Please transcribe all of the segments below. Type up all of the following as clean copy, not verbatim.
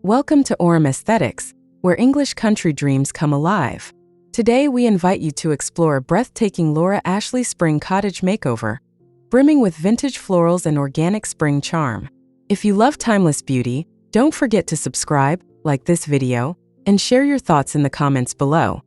Welcome to Orem Aesthetics, where English country dreams come alive. Today we invite you to explore a breathtaking Laura Ashley spring cottage makeover, brimming with vintage florals and organic spring charm. If you love timeless beauty, don't forget to subscribe, like this video, and share your thoughts in the comments below.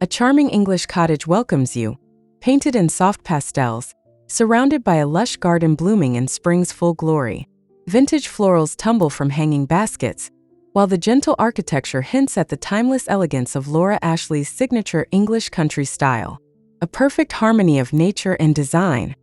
A charming English cottage welcomes you, painted in soft pastels, surrounded by a lush garden blooming in spring's full glory. Vintage florals tumble from hanging baskets, while the gentle architecture hints at the timeless elegance of Laura Ashley's signature English country style. A perfect harmony of nature and design.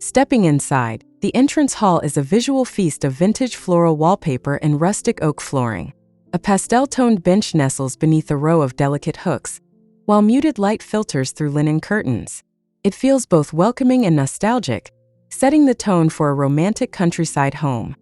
Stepping inside, the entrance hall is a visual feast of vintage floral wallpaper and rustic oak flooring. A pastel-toned bench nestles beneath a row of delicate hooks, while muted light filters through linen curtains. It feels both welcoming and nostalgic, setting the tone for a romantic countryside home.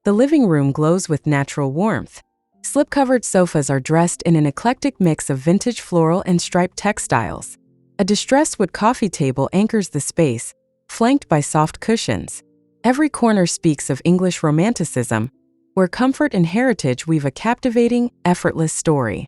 The living room glows with natural warmth. Slip-covered sofas are dressed in an eclectic mix of vintage floral and striped textiles. A distressed wood coffee table anchors the space, flanked by soft cushions. Every corner speaks of English romanticism, where comfort and heritage weave a captivating, effortless story.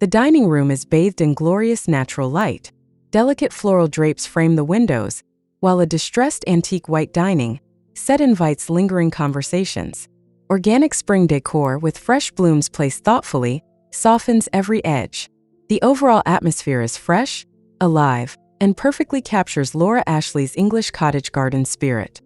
The dining room is bathed in glorious natural light. Delicate floral drapes frame the windows, while a distressed antique white dining set invites lingering conversations. Organic spring decor with fresh blooms placed thoughtfully softens every edge. The overall atmosphere is fresh, alive, and perfectly captures Laura Ashley's English cottage garden spirit.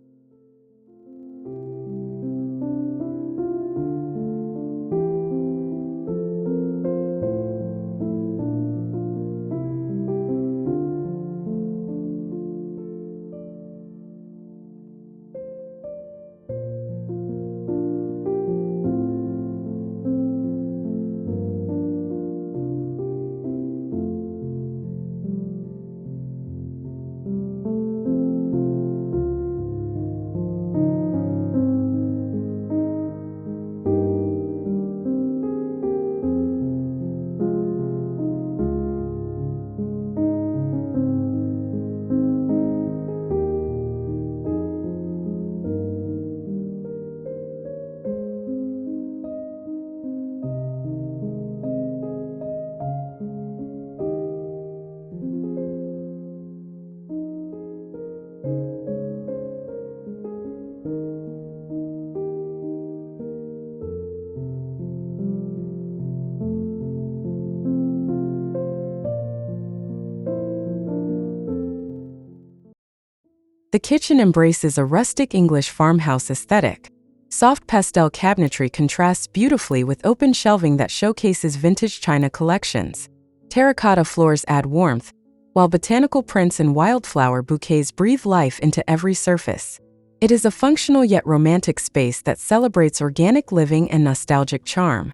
The kitchen embraces a rustic English farmhouse aesthetic. Soft pastel cabinetry contrasts beautifully with open shelving that showcases vintage china collections. Terracotta floors add warmth, while botanical prints and wildflower bouquets breathe life into every surface. It is a functional yet romantic space that celebrates organic living and nostalgic charm.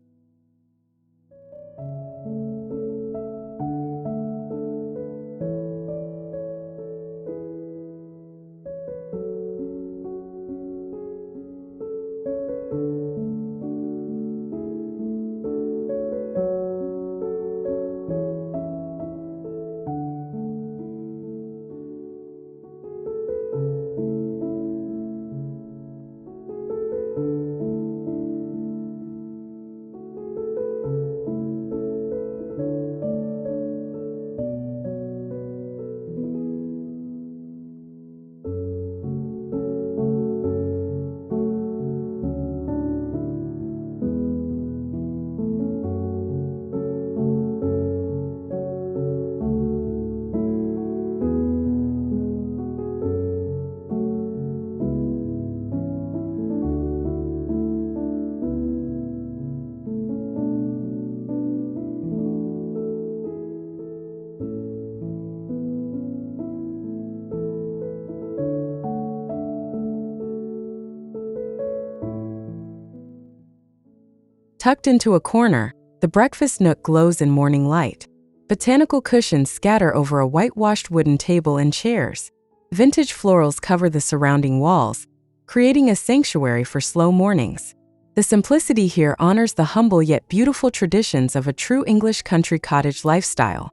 Tucked into a corner, the breakfast nook glows in morning light. Botanical cushions scatter over a whitewashed wooden table and chairs. Vintage florals cover the surrounding walls, creating a sanctuary for slow mornings. The simplicity here honors the humble yet beautiful traditions of a true English country cottage lifestyle.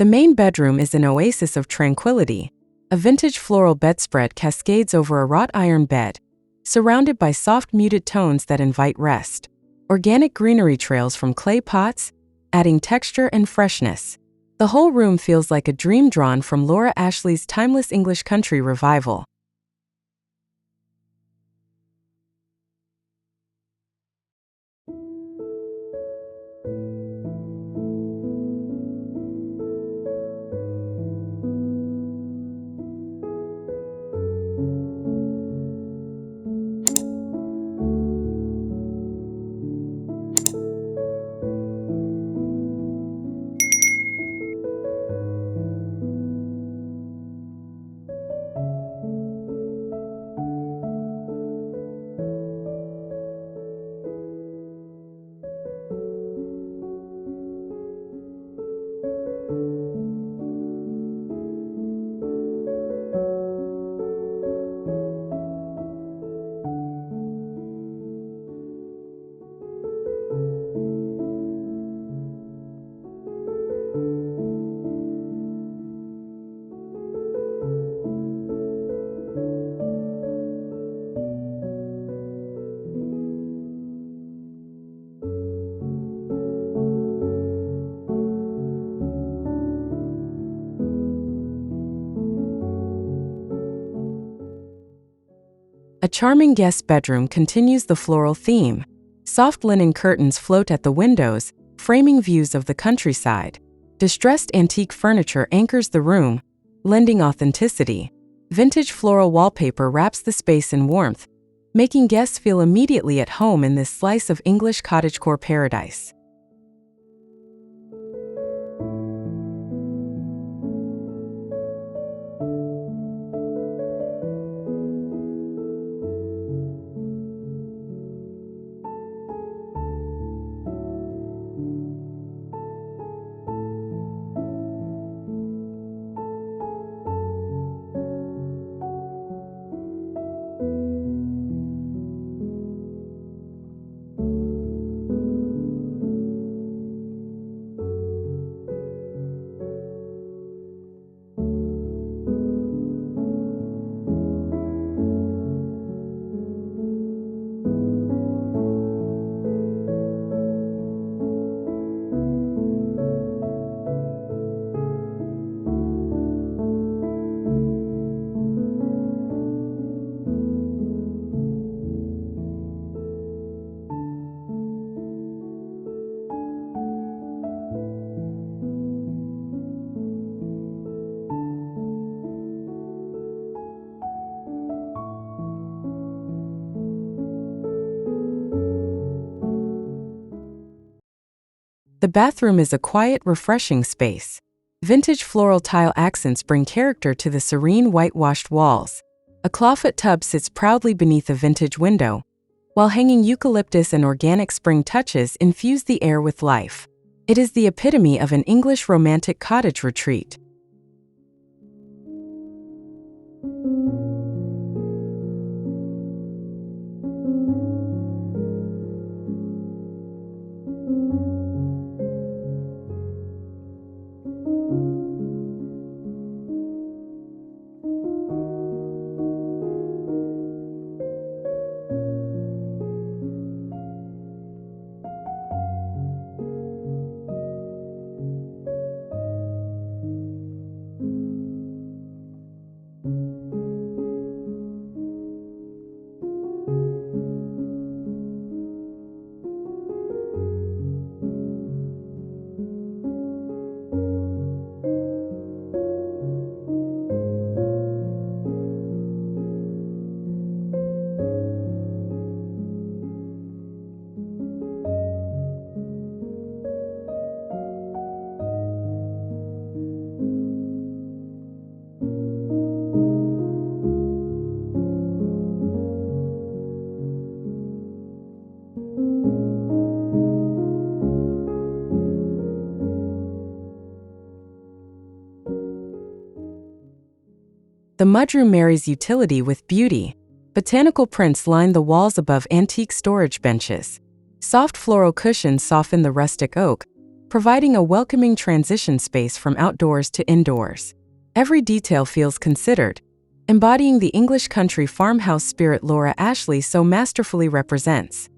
The main bedroom is an oasis of tranquility. A vintage floral bedspread cascades over a wrought iron bed, surrounded by soft muted tones that invite rest. Organic greenery trails from clay pots, adding texture and freshness. The whole room feels like a dream drawn from Laura Ashley's timeless English country revival. charming guest bedroom continues the floral theme. Soft linen curtains float at the windows, framing views of the countryside. Distressed antique furniture anchors the room, lending authenticity. Vintage floral wallpaper wraps the space in warmth, making guests feel immediately at home in this slice of English cottagecore paradise. The bathroom is a quiet, refreshing space. Vintage floral tile accents bring character to the serene whitewashed walls. A clawfoot tub sits proudly beneath a vintage window, while hanging eucalyptus and organic spring touches infuse the air with life. It is the epitome of an English romantic cottage retreat. The mudroom marries utility with beauty. Botanical prints line the walls above antique storage benches. Soft floral cushions soften the rustic oak, providing a welcoming transition space from outdoors to indoors. Every detail feels considered, embodying the English country farmhouse spirit Laura Ashley so masterfully represents.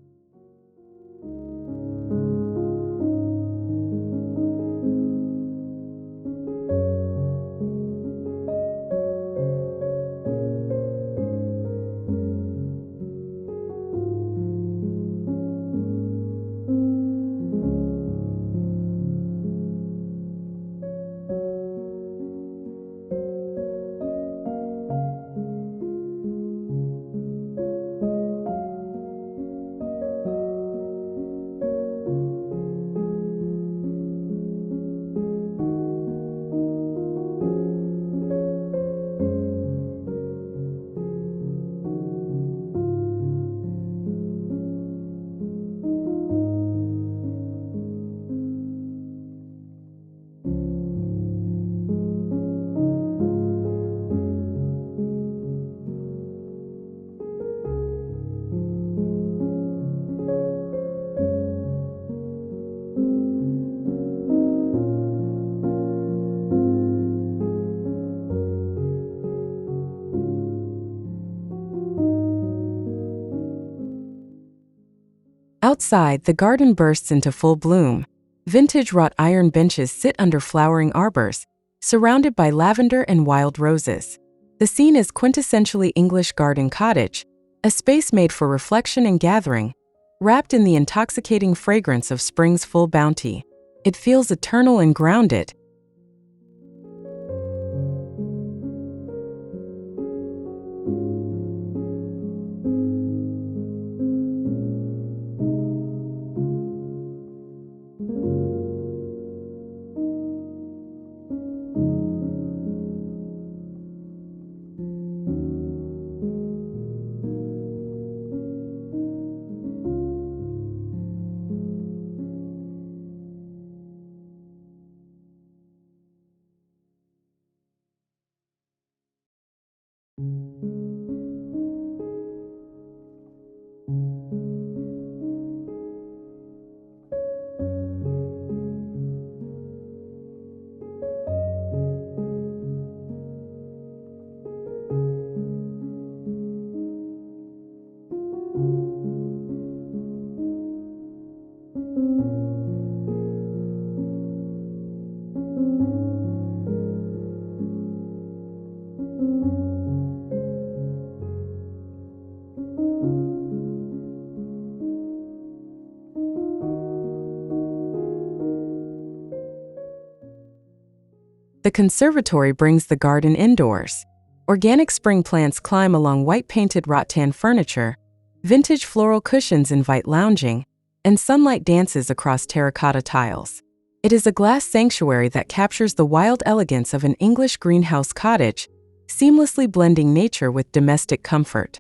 Outside, the garden bursts into full bloom. Vintage wrought iron benches sit under flowering arbors, surrounded by lavender and wild roses. The scene is quintessentially English garden cottage, a space made for reflection and gathering, wrapped in the intoxicating fragrance of spring's full bounty. It feels eternal and grounded. The conservatory brings the garden indoors. Organic spring plants climb along white-painted rattan furniture, vintage floral cushions invite lounging, and sunlight dances across terracotta tiles. It is a glass sanctuary that captures the wild elegance of an English greenhouse cottage, seamlessly blending nature with domestic comfort.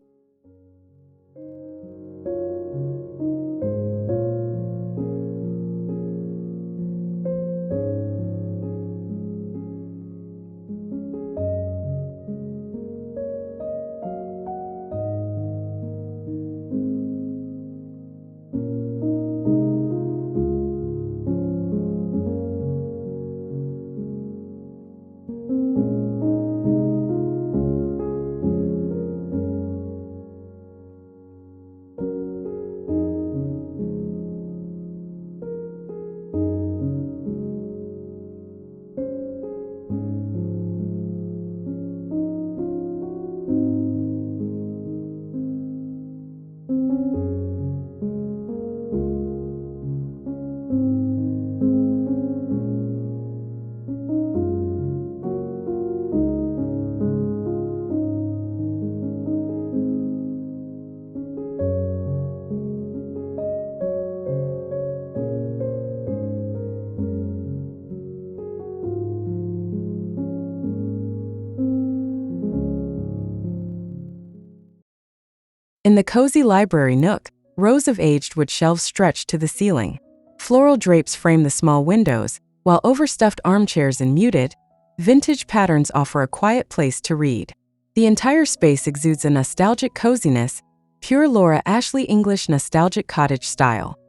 In the cozy library nook, rows of aged wood shelves stretch to the ceiling. Floral drapes frame the small windows, while overstuffed armchairs and muted, vintage patterns offer a quiet place to read. The entire space exudes a nostalgic coziness, pure Laura Ashley English nostalgic cottage style.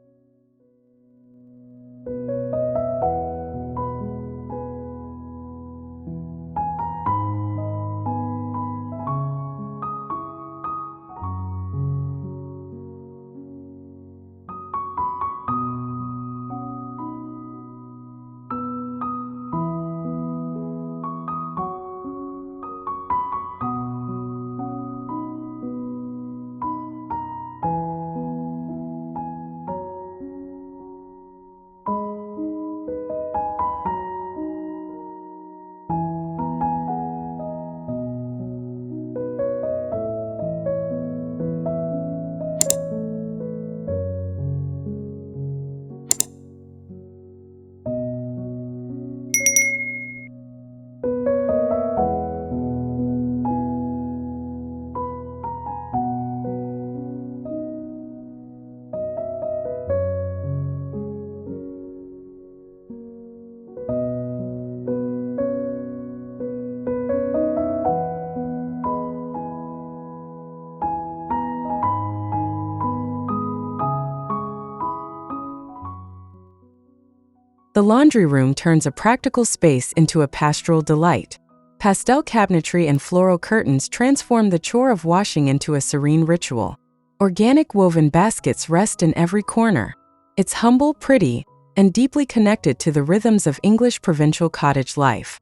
The laundry room turns a practical space into a pastoral delight. Pastel cabinetry and floral curtains transform the chore of washing into a serene ritual. Organic woven baskets rest in every corner. It's humble, pretty, and deeply connected to the rhythms of English provincial cottage life.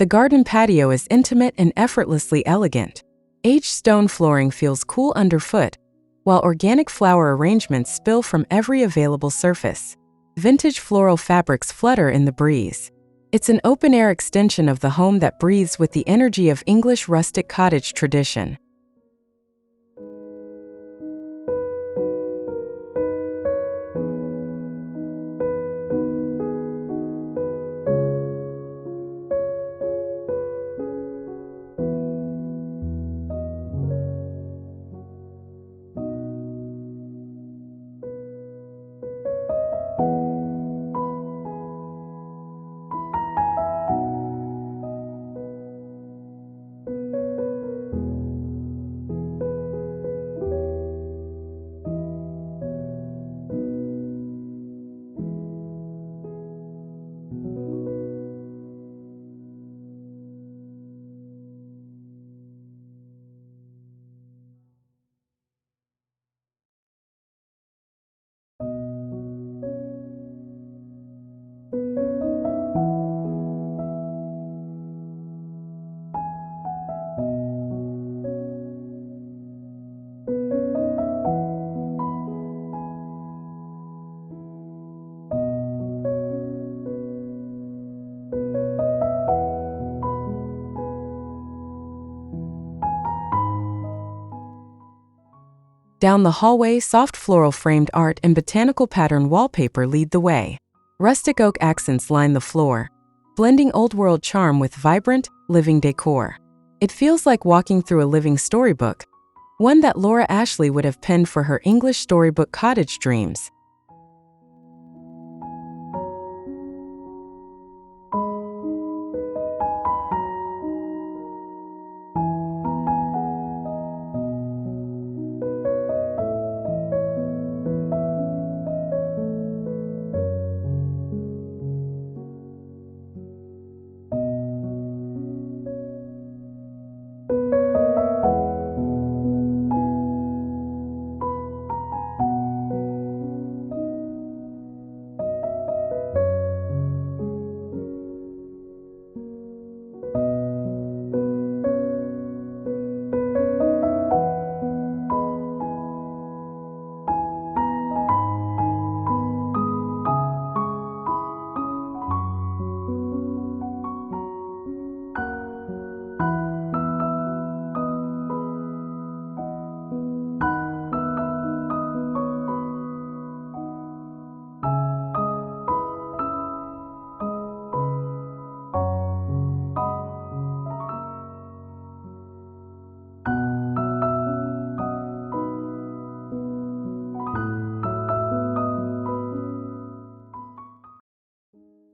The garden patio is intimate and effortlessly elegant. Aged stone flooring feels cool underfoot, while organic flower arrangements spill from every available surface. Vintage floral fabrics flutter in the breeze. It's an open-air extension of the home that breathes with the energy of English rustic cottage tradition. Down the hallway, soft floral framed art and botanical pattern wallpaper lead the way. Rustic oak accents line the floor, blending old-world charm with vibrant, living decor. It feels like walking through a living storybook, one that Laura Ashley would have penned for her English storybook cottage dreams.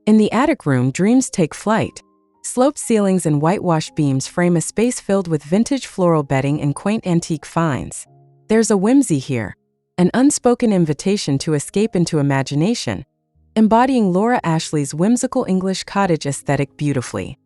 In the attic room, dreams take flight. Sloped ceilings and whitewashed beams frame a space filled with vintage floral bedding and quaint antique finds. There's a whimsy here, an unspoken invitation to escape into imagination, embodying Laura Ashley's whimsical English cottage aesthetic beautifully.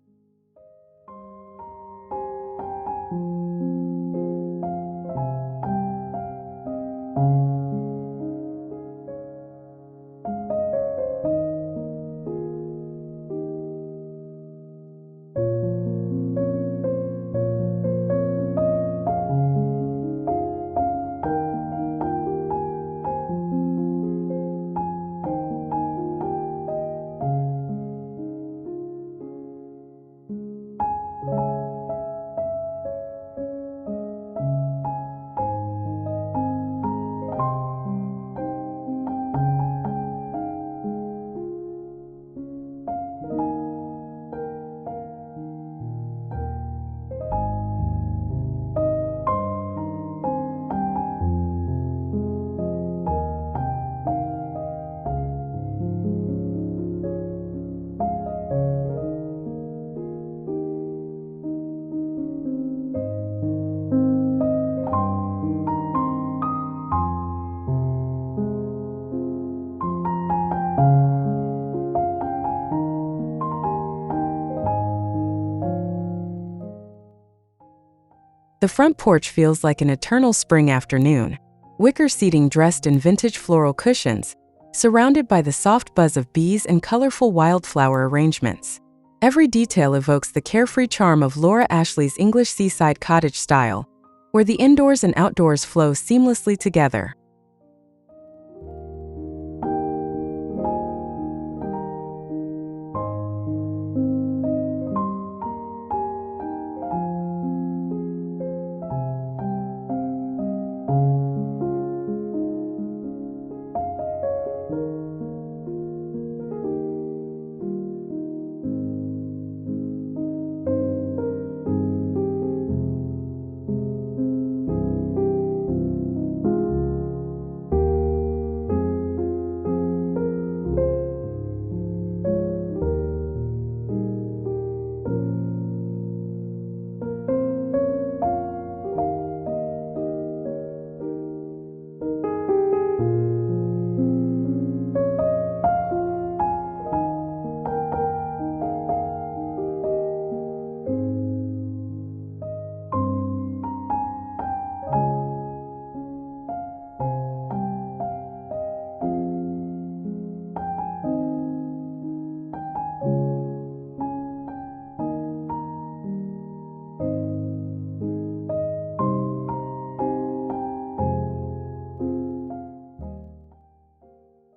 The front porch feels like an eternal spring afternoon. Wicker seating dressed in vintage floral cushions, surrounded by the soft buzz of bees and colorful wildflower arrangements. Every detail evokes the carefree charm of Laura Ashley's English seaside cottage style, where the indoors and outdoors flow seamlessly together.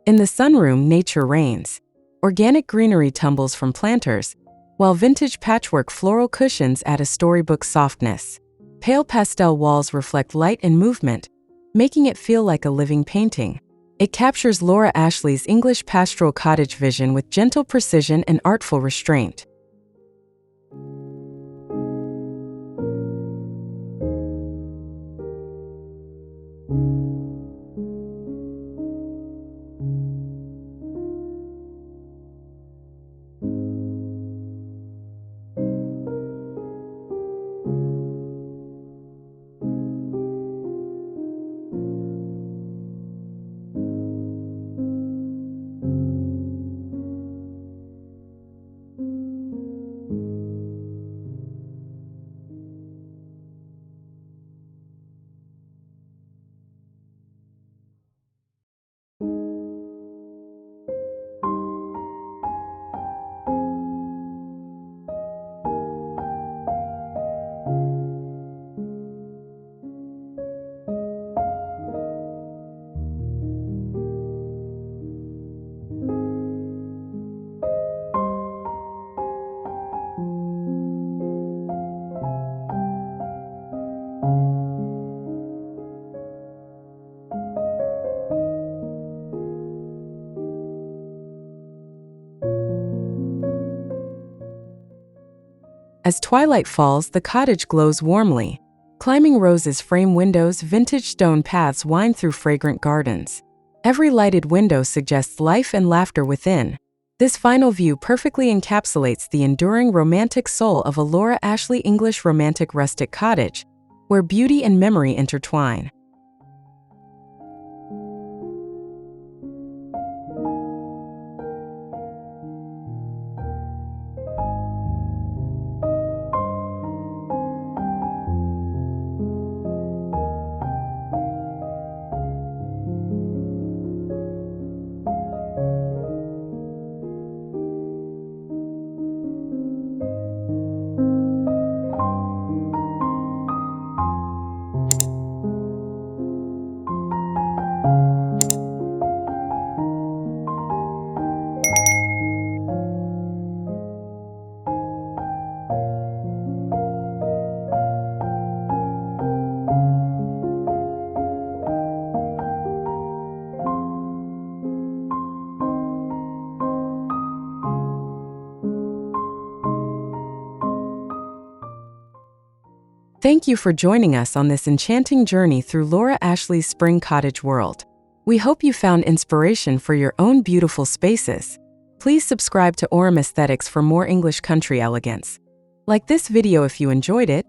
In the sunroom, nature reigns. Organic greenery tumbles from planters, while vintage patchwork floral cushions add a storybook softness. Pale pastel walls reflect light and movement, making it feel like a living painting. It captures Laura Ashley's English pastoral cottage vision with gentle precision and artful restraint. As twilight falls, the cottage glows warmly. Climbing roses frame windows, vintage stone paths wind through fragrant gardens. Every lighted window suggests life and laughter within. This final view perfectly encapsulates the enduring romantic soul of a Laura Ashley English romantic rustic cottage, where beauty and memory intertwine. Thank you for joining us on this enchanting journey through Laura Ashley's spring cottage world. We hope you found inspiration for your own beautiful spaces. Please subscribe to Aurum Aesthetics for more English country elegance. Like this video if you enjoyed it,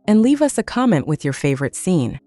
and leave us a comment with your favorite scene.